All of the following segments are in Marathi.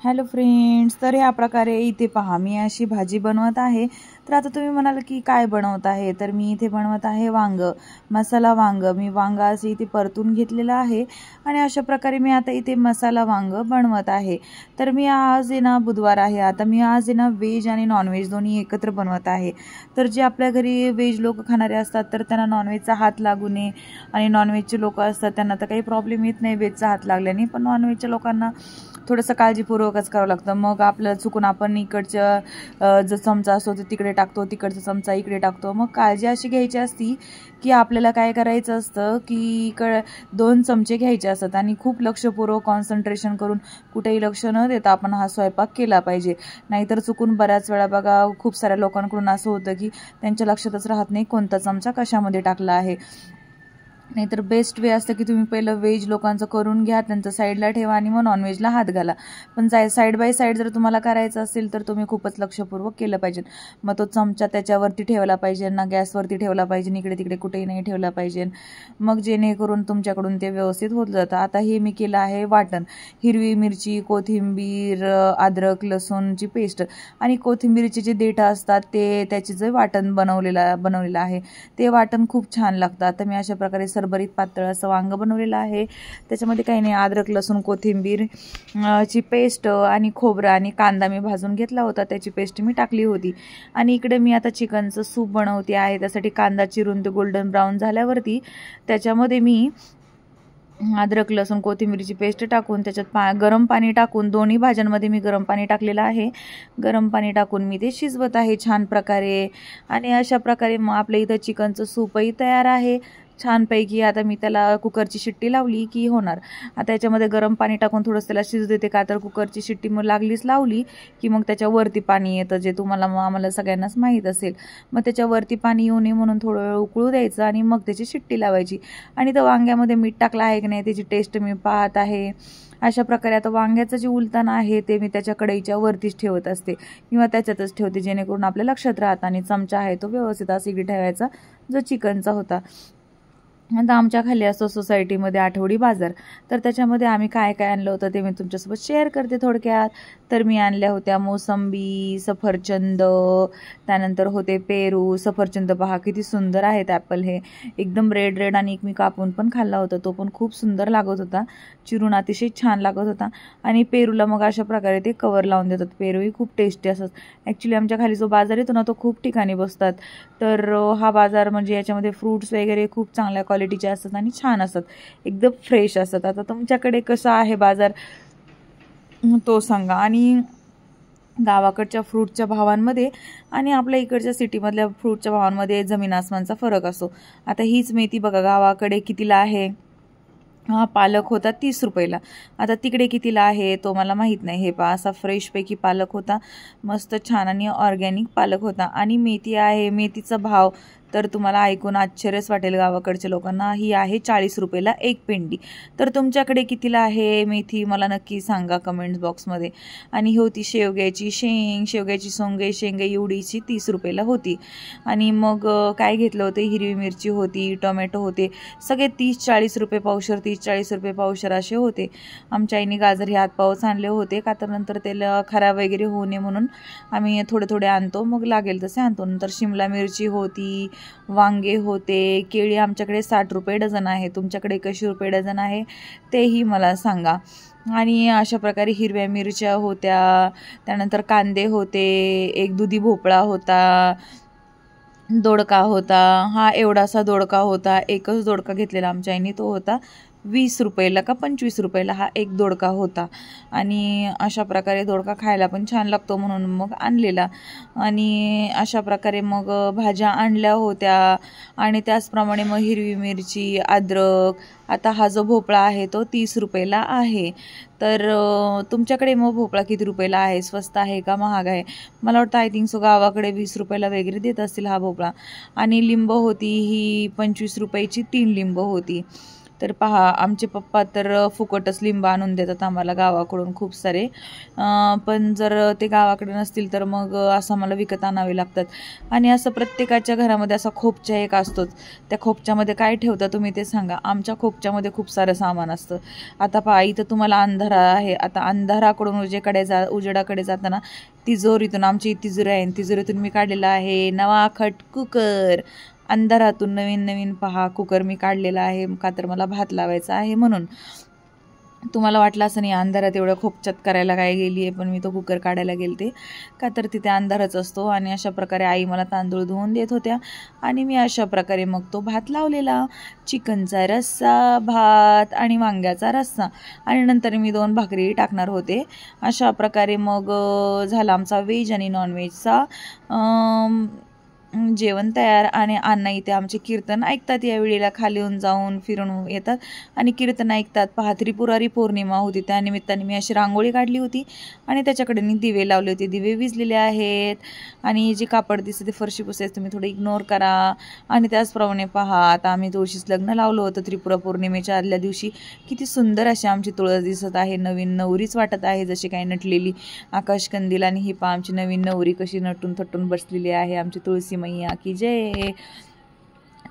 हॅलो फ्रेंड्स, तर ह्या प्रकारे इथे पहा मी अशी भाजी बनवत आहे। तर आता तुम्ही म्हणाल की काय बनवत आहे, तर मी इथे बनवत आहे वांग, मसाला वांग। मी वांग असे इथे परतून घेतलेला आहे आणि अशा प्रकारे मी आता इथे मसाला वांग बनवत आहे। तर मी आज ना बुधवार आहे, आता मी आज ना व्हेज आणि नॉनव्हेज दोन्ही एकत्र बनवत आहे। तर जे आपल्या घरी व्हेज लोक खाणारे असतात तर त्यांना नॉनव्हेजचा हात लागू नये, आणि नॉनव्हेजचे लोक असतात त्यांना तर काही प्रॉब्लेम येत नाही व्हेजचा हात लागल्याने, पण नॉनव्हेजच्या लोकांना थोडंसं काळजीपूर्वकच करावं लागतं। मग आपल्याला चुकून आपण इकडच्या जो चमचा असतो तो तिकडे टाकतो, तिकडचा चमचा इकडे टाकतो। मग काळजी अशी घ्यायची असती की आपल्याला काय करायचं असतं की 2 चमचे घ्यायचे असतात आणि खूप लक्षपूर्वक कॉन्सन्ट्रेशन करून कुठेही लक्ष न देता आपण हा स्वयंपाक केला पाहिजे। नाहीतर चुकून बऱ्याच वेळा बघा खूप साऱ्या लोकांकडून असं होतं की त्यांच्या लक्षातच राहत नाही कोणता चमचा कशामध्ये टाकला आहे। नाहीतर बेस्ट वे असतं की तुम्ही पहिलं व्हेज लोकांचं करून घ्या, त्यांचं साईडला ठेवा आणि मग नॉनव्हेजला हात घाला। पण साईड बाय साईड जर तुम्हाला करायचं असेल तर तुम्ही खूपच लक्षपूर्वक केलं पाहिजे। मग तो चमचा त्याच्यावरती ठेवला पाहिजे ना, गॅसवरती ठेवला पाहिजे, इकडे तिकडे कुठेही नाही ठेवला पाहिजे, मग जेणेकरून तुमच्याकडून ते व्यवस्थित होत जातं। आता हे मी केलं आहे वाटण, हिरवी मिरची, कोथिंबीर, अद्रक लसूणची पेस्ट आणि कोथिंबीरचे जे देठ असतात ते त्याचे जे वाटण बनवलेलं आहे ते वाटण खूप छान लागतं। आता मी अशा प्रकारे सरबरीत पातळ असं वांग बनवलेलं आहे। त्याच्यामध्ये काही नाही, अद्रक लसूण कोथिंबीर ची पेस्ट आणि खोबरं आणि कांदा मी भाजून घेतला होता, त्याची पेस्ट मी टाकली होती। आणि इकडे मी आता चिकनचं सूप बनवते आहे, त्यासाठी कांदा चिरून ते गोल्डन ब्राऊन झाल्यावरती त्याच्यामध्ये मी अद्रक लसूण कोथिंबीरची पेस्ट टाकून त्याच्यात गरम पाणी टाकून, दोन्ही भाज्यांमध्ये मी गरम पाणी टाकलेलं आहे, गरम पाणी टाकून मी ते शिजवत आहे छान प्रकारे। आणि अशा प्रकारे मग आपल्या इथं चिकनचं सूपही तयार आहे छानपैकी। आता मी त्याला कुकरची शिट्टी लावली की होणार। आता याच्यामध्ये गरम पाणी टाकून थोडंसं त्याला शिजू देते, का तर कुकरची शिट्टी मग लावली की मग त्याच्यावरती पाणी येतं, जे तुम्हाला आम्हाला सगळ्यांनाच माहीत असेल। मग त्याच्यावरती पाणी येऊ नये म्हणून थोडं वेळ उकळू द्यायचं आणि मग त्याची शिट्टी लावायची। आणि तर वांग्यामध्ये मीठ टाकलं आहे की नाही त्याची टेस्ट मी पाहत आहे। अशा प्रकारे आता वांग्याचं जे उलतान आहे ते मी त्याच्या कढईच्या वरतीच ठेवत असते किंवा त्याच्यातच ठेवते, जेणेकरून आपल्या लक्षात राहतं। आणि चमचा आहे तो व्यवस्थित असा इकडे ठेवायचा जो चिकनचा होता। आता आमच्या खाली असतो सोसायटीमध्ये आठवडी बाजार, तर त्याच्यामध्ये आम्ही काय काय आणलं होतं ते मी तुमच्यासोबत शेअर करते थोडक्यात। तर मी आणल्या होत्या मोसंबी, सफरचंद, त्यानंतर होते पेरू। सफरचंद पहा किती सुंदर आहेत ॲपल, हे एकदम रेड आणि एक मी कापून पण खाल्ला होता, तो पण खूप सुंदर लागत होता, चिरून अतिशय छान लागत होता। आणि पेरूला मग अशा प्रकारे ते कवर लावून देतात, पेरूही खूप टेस्टी असतात। ॲक्च्युली आमच्या खाली जो बाजार येतो ना तो खूप ठिकाणी बसतात, तर हा बाजार म्हणजे याच्यामध्ये फ्रूट्स वगैरे खूप चांगल्या क्वालिटीचे असतात आणि छान असतात, एकदम फ्रेश असतात। आता तुमच्याकडे कसा आहे बाजार तो सांगा। आणि गावाकडच्या फ्रूटच्या भावांमध्ये आणि आपल्या इकडच्या सिटीमधल्या फ्रूटच्या भावांमध्ये जमीन आसमानचा फरक असतो। आता हीच मेथी बघा गावाकडे कितीला आहे, हा पालक होता 30 रुपयाला, आता तिकडे कितीला आहे तो मला माहीत नाही। हे पहा असा फ्रेशपैकी पालक होता, मस्त छान आणि ऑर्गॅनिक पालक होता। आणि मेथी आहे, मेथीचा भाव तर तुम्हाला ऐकून आश्चर्यच वाटेल गावाकडच्या लोकांना, ही आहे 40 रुपयाला एक पेंडी। तर तुमच्याकडे कितीला आहे मेथी मला नक्की सांगा कमेंट्स बॉक्समध्ये। आणि ही होती शेवग्याची शेंगे एवढीची 30 रुपयाला होती। आणि मग काय घेतलं होते, हिरवी मिरची होती, टोमॅटो होते, सगळे 30-40 रुपये पावशर, 30-40 रुपये पावशर असे होते। आमच्या आईने गाजर हे हातपावच आणले होते, का तर नंतर त्याला खराब वगैरे होऊ नये म्हणून आम्ही थोडे आणतो, मग लागेल तसे आणतो। नंतर शिमला मिरची होती, वांगे होते, केळी आमच्याकडे 60 रुपये डझन आहे, तुमच्याकडे कशी रुपये डझन आहे तेही मला सांगा। आणि अशा प्रकारे हिरव्या मिरच्या होत्या, त्यानंतर कांदे होते, एक दुधी भोपळा होता, दोडका होता, हा एवढासा दोडका होता, एकच दोडका घेतलेला आमच्या आईने, तो होता 20 रुपयाला का 25 रुपयाला हा एक दोडका होता। आणि अशा प्रकारे दोडका खायला पण छान लागतो म्हणून मग आणलेला। आणि अशा प्रकारे मग भाज्या आणल्या होत्या। आणि त्याचप्रमाणे मग हिरवी मिरची, अद्रक, आता हा जो भोपळा आहे तो 30 रुपयाला आहे। तर तुमच्याकडे मग भोपळा किती रुपयाला आहे, स्वस्त आहे का महाग आहे? मला वाटतं आय थिंक सो गावाकडे 20 रुपयाला वगैरे देत असतील हा भोपळा। आणि लिंब होती ही 25 रुपयाची 3 लिंब होती। तर पहा आमचे पप्पा तर फुकटच लिंब आणून देतात आम्हाला गावाकडून खूप सारे, पण जर ते गावाकडे नसतील तर मग असं आम्हाला विकत आणावे लागतात. आणि असं प्रत्येकाच्या घरामध्ये असा खोपचा एक असतोच. त्या खोपच्यामध्ये काय ठेवता तुम्ही ते सांगा. आमच्या खोपच्यामध्ये खूप सारं सामान असतं. आता पहा इथं तुम्हाला अंधारा आहे, आता अंधाराकडून उजेडाकडे जाताना तिजोरीतून, आमची तिजोरी आहे, तिजोरीतून मी काढलेला आहे नवाखट कुकर. अंधारातून नवीन नवीन पहा कुकर मी काढलेला आहे, का तर मला भात लावायचा आहे म्हणून. तुम्हाला वाटलं असं नाही अंधारात एवढं खोपच्यात करायला काय गेली आहे, पण मी तो कुकर काढायला गेलते का तर तिथे अंधारच असतो. आणि अशा प्रकारे आई मला तांदूळ धुवून देत होत्या आणि मी अशा प्रकारे मग तो भात लावलेला. चिकनचा रस्सा, भात आणि वांग्याचा रस्सा, आणि नंतर मी 2 भाकरी टाकणार होते. अशा प्रकारे मग झाला आमचा व्हेज आणि नॉनव्हेजचा जेवण तयार. आणि अण्णा इथे आमचे कीर्तन ऐकतात, या वेळेला खाली येऊन जाऊन फिरून येतात आणि कीर्तन ऐकतात. पहा त्रिपुरारी पौर्णिमा होती, त्यानिमित्ताने मी अशी रांगोळी काढली होती आणि त्याच्याकडे मी दिवे लावले होते. दिवे विझलेले आहेत आणि जे कापड दिसते ते फरशी पुसायचं, तुम्ही थोडं इग्नोर करा. आणि त्याचप्रमाणे पहा आता आम्ही तुळशीस लग्न लावलं होतं त्रिपुरा पौर्णिमेच्या आदल्या दिवशी. किती सुंदर अशी आमची तुळस दिसत आहे, नवीन नवरीच वाटत आहे जशी काही नटलेली आकाशकंदील. आणि ही पहा आमची नवीन नवरी कशी नटून थटून बसलेली आहे. आमची तुळशी मैया की जय.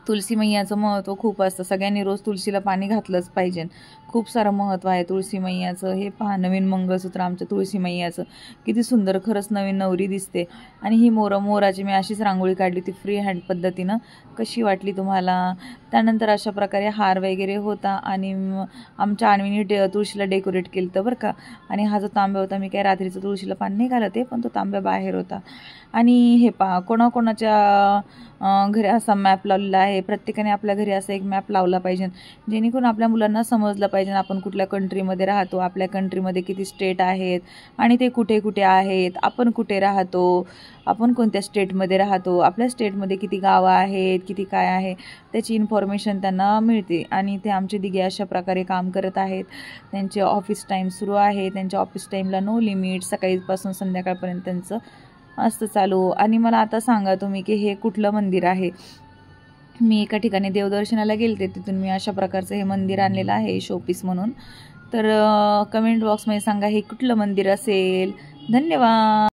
तुळशी मैयाचं महत्त्व खूप असतं, सगळ्यांनी रोज तुळशीला पाणी घातलंच पाहिजे. खूप सारं महत्त्व आहे तुळशी मैयाचं. हे पहा नवीन मंगळसूत्र आमच्या तुळशी मैयाचं, किती सुंदर, खरंच नवीन नवरी दिसते. आणि ही मोराची मी अशीच रांगोळी काढली होती फ्री हँड पद्धतीनं, कशी वाटली तुम्हाला. त्यानंतर अशा प्रकारे हार वगैरे होता आणि आमच्या आणवीने तुळशीला डेकोरेट केलं होतं बरं का. आणि हा जो तांब्या होता, मी काय रात्रीचं तुळशीला पाणी नाही घालत आहे, पण तो तांब्या बाहेर होता. आणि हे पहा कोणाकोणाच्या घरी असा मॅप लावलेला आहे. प्रत्येकाने आपल्या घरी असा एक मॅप लावला पाहिजे, जेणेकरून आपल्या मुलांना समजलं पाहिजे आपण कुठल्या कंट्रीमध्ये राहतो, आपल्या कंट्रीमध्ये किती स्टेट आहेत आणि ते कुठे कुठे आहेत, आपण कुठे राहतो, आपण कोणत्या स्टेटमध्ये राहतो, आपल्या स्टेटमध्ये किती गावं आहेत, किती काय आहे, त्याची इन्फॉर्मेशन त्यांना मिळते. आणि ते आमचे दिघे अशा प्रकारे काम करत आहेत. त्यांचे ऑफिस टाईम सुरू आहे, त्यांच्या ऑफिस टाईमला नो लिमिट, सकाळीपासून संध्याकाळपर्यंत त्यांचं असतं चालू. आणि मला आता सांगा तुम्ही की हे कुठलं मंदिर आहे. मी एका ठिकाणी देवदर्शनाला गेलते, तिथून मी अशा प्रकारचं हे मंदिर आणलेलं आहे शोपीस म्हणून. तर कमेंट बॉक्समध्ये सांगा हे कुठलं मंदिर असेल. धन्यवाद.